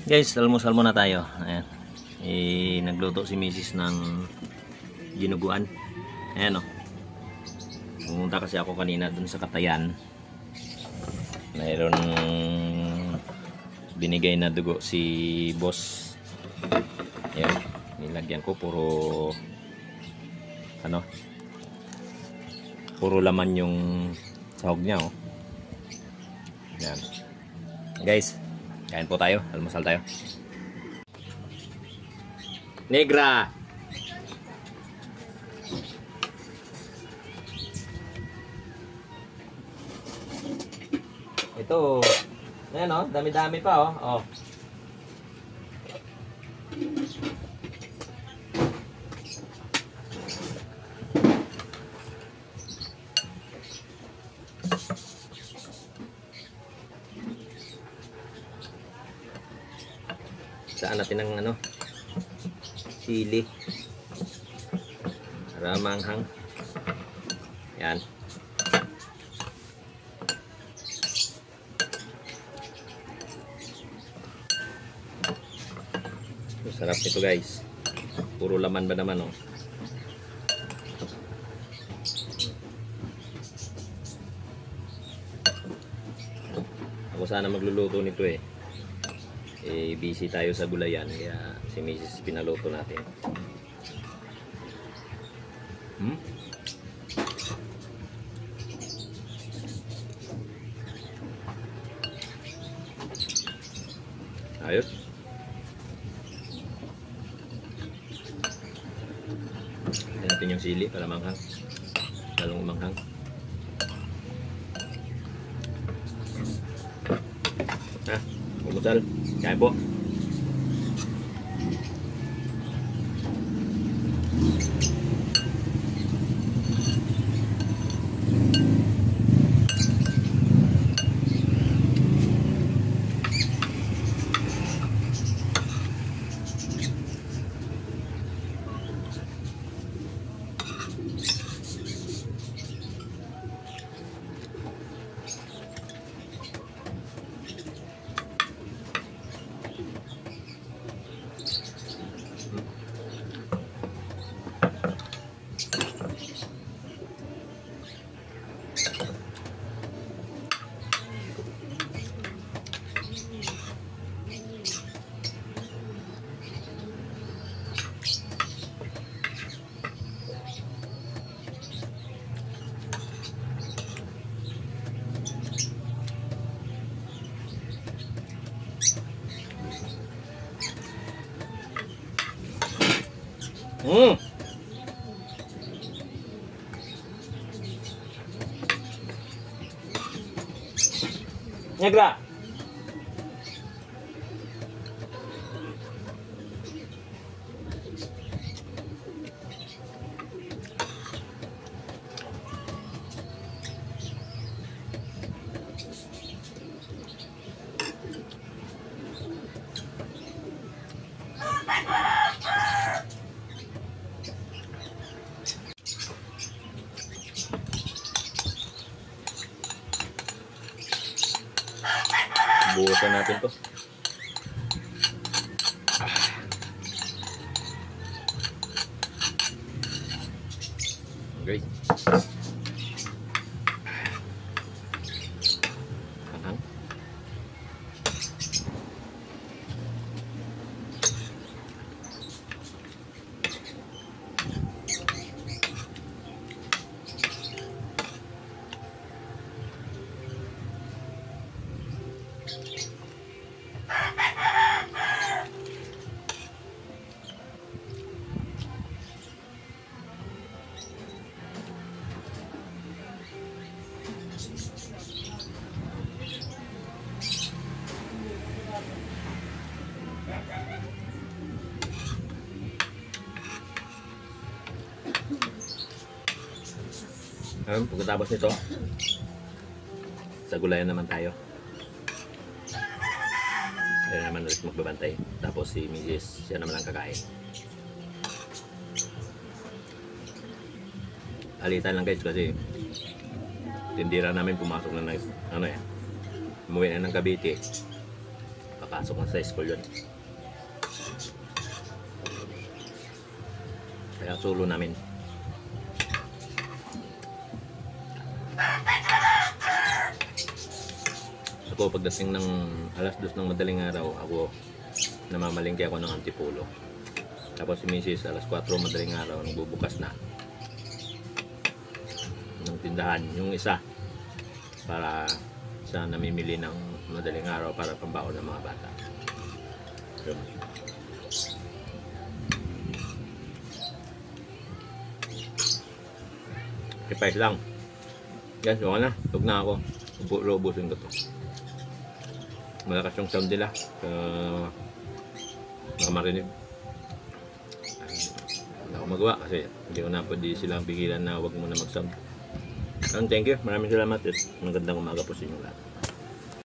Guys, almusal muna tayo. Ayan. Nagluto si Mrs. ng ginuguan. Ayan o. Pumunta kasi ako kanina dun sa Katayan. Mayroon binigay na dugo si boss. Ayan. Nilagyan ko puro laman yung sahog niya oh. Ayan. Guys, kain po tayo, almusal tayo. Negra. Ito, ayan oh, dami-dami pa oh. Oh. Saan natin ang sili para manghang. Yan. Sarap nito guys. Puro laman ba naman oh. Ako sana magluluto nito eh. Busy tayo sa gulayan kaya si Mrs. pinaluto natin. Ayos. Tignan natin yung sili para manghang. Lalong umanghang. Umusal. Kaya po. Negra. Buhusan natin to. Okay. Pagkatapos nito, sa gulayan naman tayo. Kaya naman ulit magbabantay. Tapos si Mrs. siya naman ang kakain. Alitan lang guys kasi tindira namin pumasok na umuwi na ng Cavite. Papasok na sa school yun. Kaya sulo namin. Ako pagdating ng alas 2 ng madaling araw, ako namamalingki ako ng Antipolo. Tapos si Mrs. alas 4 madaling araw, nagbubukas na ng tindahan. Yung isa, para sa namimili ng madaling araw para pambaon ng mga bata. Yun. Kipais lang. Yan, so na. Tug na ako. Ubusin ko to. Malakas yung sound nila. Nakamarinig. Wala akong magawa kasi hindi ko na pwede silang pigilan na huwag muna mag-sound. Thank you. Maraming salamat. Magandang umaga po sa inyo lahat.